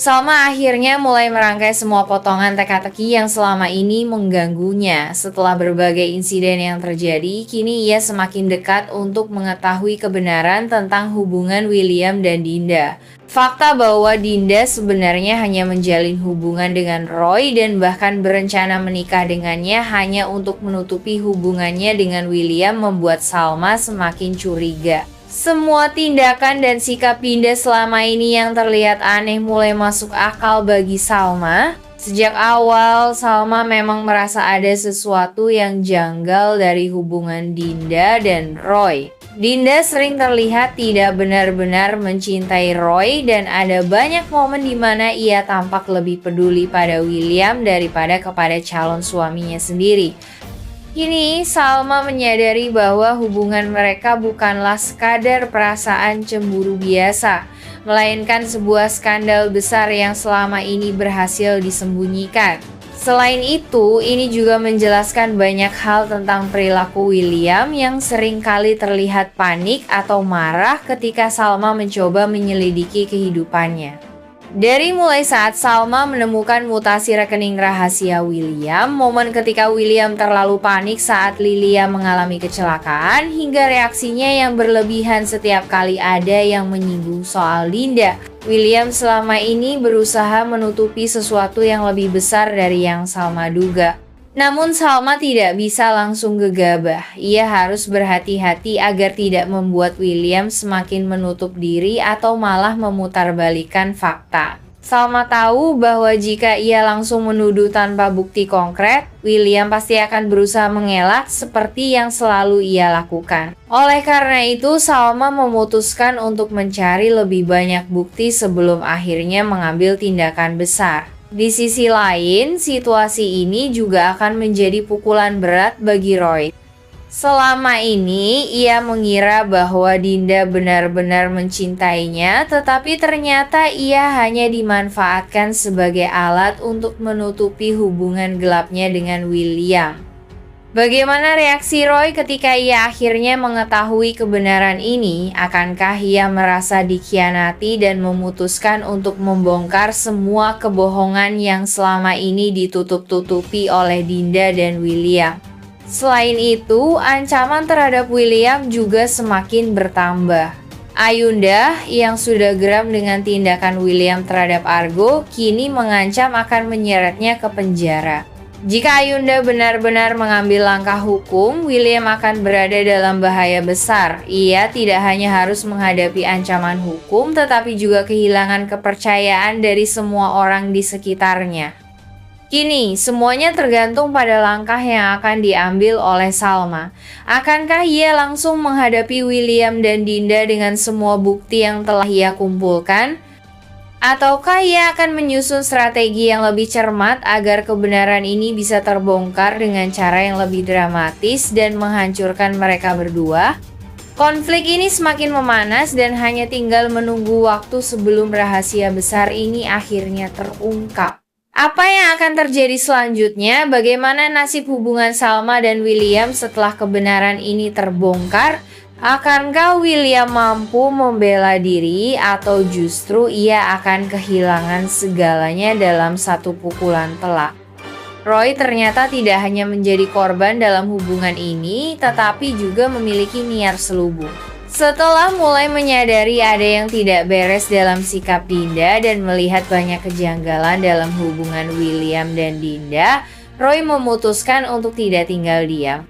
Salma akhirnya mulai merangkai semua potongan teka-teki yang selama ini mengganggunya. Setelah berbagai insiden yang terjadi, kini ia semakin dekat untuk mengetahui kebenaran tentang hubungan William dan Dinda. Fakta bahwa Dinda sebenarnya hanya menjalin hubungan dengan Roy dan bahkan berencana menikah dengannya hanya untuk menutupi hubungannya dengan William membuat Salma semakin curiga. Semua tindakan dan sikap Dinda selama ini yang terlihat aneh mulai masuk akal bagi Salma. Sejak awal, Salma memang merasa ada sesuatu yang janggal dari hubungan Dinda dan Roy. Dinda sering terlihat tidak benar-benar mencintai Roy dan ada banyak momen di mana ia tampak lebih peduli pada William daripada kepada calon suaminya sendiri. Kini, Salma menyadari bahwa hubungan mereka bukanlah sekadar perasaan cemburu biasa, melainkan sebuah skandal besar yang selama ini berhasil disembunyikan. Selain itu, ini juga menjelaskan banyak hal tentang perilaku William yang sering kali terlihat panik atau marah ketika Salma mencoba menyelidiki kehidupannya. Dari mulai saat Salma menemukan mutasi rekening rahasia William, momen ketika William terlalu panik saat Lilia mengalami kecelakaan, hingga reaksinya yang berlebihan setiap kali ada yang menyinggung soal Dinda. William selama ini berusaha menutupi sesuatu yang lebih besar dari yang Salma duga. Namun Salma tidak bisa langsung gegabah. Ia harus berhati-hati agar tidak membuat William semakin menutup diri atau malah memutarbalikkan fakta. Salma tahu bahwa jika ia langsung menuduh tanpa bukti konkret, William pasti akan berusaha mengelak seperti yang selalu ia lakukan. Oleh karena itu, Salma memutuskan untuk mencari lebih banyak bukti sebelum akhirnya mengambil tindakan besar. Di sisi lain, situasi ini juga akan menjadi pukulan berat bagi Roy. Selama ini, ia mengira bahwa Dinda benar-benar mencintainya, tetapi ternyata ia hanya dimanfaatkan sebagai alat untuk menutupi hubungan gelapnya dengan William. Bagaimana reaksi Roy ketika ia akhirnya mengetahui kebenaran ini? Akankah ia merasa dikhianati dan memutuskan untuk membongkar semua kebohongan yang selama ini ditutup-tutupi oleh Dinda dan William? Selain itu, ancaman terhadap William juga semakin bertambah. Ayunda yang sudah geram dengan tindakan William terhadap Argo kini mengancam akan menyeretnya ke penjara. Jika Ayunda benar-benar mengambil langkah hukum, William akan berada dalam bahaya besar. Ia tidak hanya harus menghadapi ancaman hukum, tetapi juga kehilangan kepercayaan dari semua orang di sekitarnya. Kini, semuanya tergantung pada langkah yang akan diambil oleh Salma. Akankah ia langsung menghadapi William dan Dinda dengan semua bukti yang telah ia kumpulkan? Ataukah ia akan menyusun strategi yang lebih cermat agar kebenaran ini bisa terbongkar dengan cara yang lebih dramatis dan menghancurkan mereka berdua? Konflik ini semakin memanas dan hanya tinggal menunggu waktu sebelum rahasia besar ini akhirnya terungkap. Apa yang akan terjadi selanjutnya? Bagaimana nasib hubungan Salma dan William setelah kebenaran ini terbongkar? Akankah William mampu membela diri atau justru ia akan kehilangan segalanya dalam satu pukulan telak? Roy ternyata tidak hanya menjadi korban dalam hubungan ini, tetapi juga memiliki niat selubung. Setelah mulai menyadari ada yang tidak beres dalam sikap Dinda dan melihat banyak kejanggalan dalam hubungan William dan Dinda, Roy memutuskan untuk tidak tinggal diam.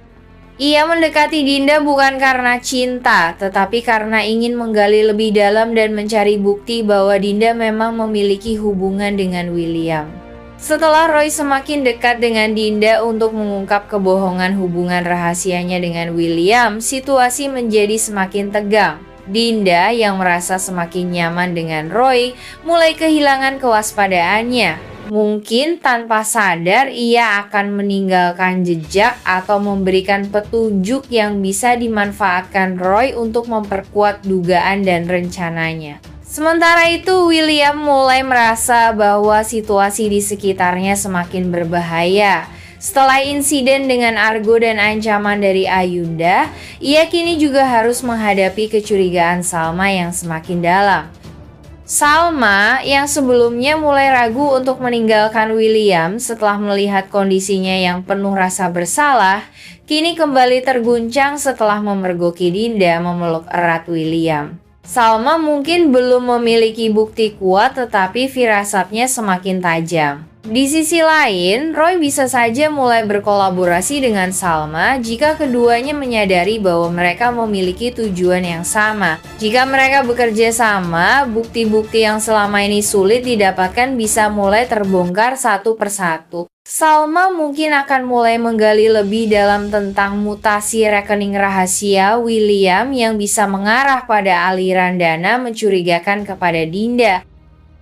Ia mendekati Dinda bukan karena cinta, tetapi karena ingin menggali lebih dalam dan mencari bukti bahwa Dinda memang memiliki hubungan dengan William. Setelah Roy semakin dekat dengan Dinda untuk mengungkap kebohongan hubungan rahasianya dengan William, situasi menjadi semakin tegang. Dinda yang merasa semakin nyaman dengan Roy mulai kehilangan kewaspadaannya. Mungkin tanpa sadar ia akan meninggalkan jejak atau memberikan petunjuk yang bisa dimanfaatkan Roy untuk memperkuat dugaan dan rencananya. Sementara itu, William mulai merasa bahwa situasi di sekitarnya semakin berbahaya. Setelah insiden dengan Argo dan ancaman dari Ayunda, ia kini juga harus menghadapi kecurigaan Salma yang semakin dalam. Salma, yang sebelumnya mulai ragu untuk meninggalkan William setelah melihat kondisinya yang penuh rasa bersalah, kini kembali terguncang setelah memergoki Dinda memeluk erat William. Salma mungkin belum memiliki bukti kuat, tetapi firasatnya semakin tajam. Di sisi lain, Roy bisa saja mulai berkolaborasi dengan Salma jika keduanya menyadari bahwa mereka memiliki tujuan yang sama. Jika mereka bekerja sama, bukti-bukti yang selama ini sulit didapatkan bisa mulai terbongkar satu persatu. Salma mungkin akan mulai menggali lebih dalam tentang mutasi rekening rahasia William yang bisa mengarah pada aliran dana mencurigakan kepada Dinda.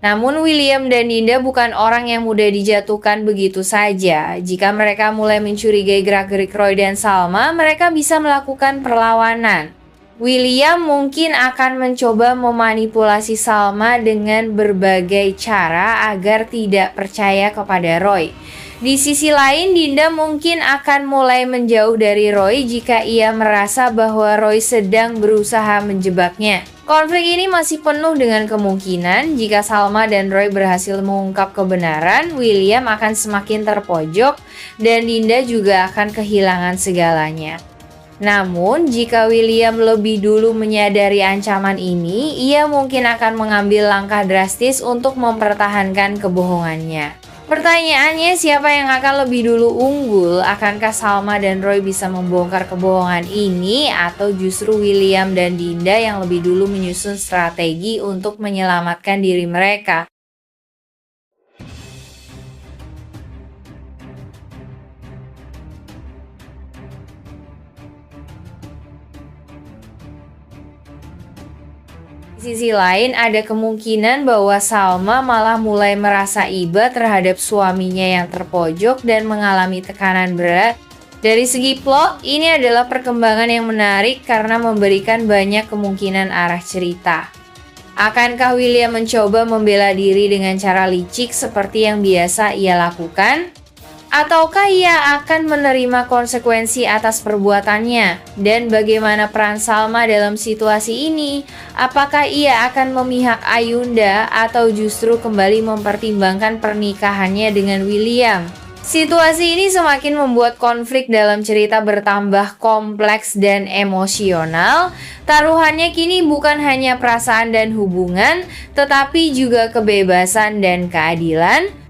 Namun William dan Dinda bukan orang yang mudah dijatuhkan begitu saja. Jika mereka mulai mencurigai gerak-gerik Roy dan Salma, mereka bisa melakukan perlawanan. William mungkin akan mencoba memanipulasi Salma dengan berbagai cara agar tidak percaya kepada Roy. Di sisi lain, Dinda mungkin akan mulai menjauh dari Roy jika ia merasa bahwa Roy sedang berusaha menjebaknya. Konflik ini masih penuh dengan kemungkinan. Jika Salma dan Roy berhasil mengungkap kebenaran, William akan semakin terpojok dan Dinda juga akan kehilangan segalanya. Namun, jika William lebih dulu menyadari ancaman ini, ia mungkin akan mengambil langkah drastis untuk mempertahankan kebohongannya. Pertanyaannya, siapa yang akan lebih dulu unggul? Akankah Salma dan Roy bisa membongkar kebohongan ini, atau justru William dan Dinda yang lebih dulu menyusun strategi untuk menyelamatkan diri mereka? Di sisi lain, ada kemungkinan bahwa Salma malah mulai merasa iba terhadap suaminya yang terpojok dan mengalami tekanan berat. Dari segi plot, ini adalah perkembangan yang menarik karena memberikan banyak kemungkinan arah cerita. Akankah William mencoba membela diri dengan cara licik seperti yang biasa ia lakukan? Ataukah ia akan menerima konsekuensi atas perbuatannya? Dan bagaimana peran Salma dalam situasi ini? Apakah ia akan memihak Ayunda atau justru kembali mempertimbangkan pernikahannya dengan William? Situasi ini semakin membuat konflik dalam cerita bertambah kompleks dan emosional. Taruhannya kini bukan hanya perasaan dan hubungan, tetapi juga kebebasan dan keadilan.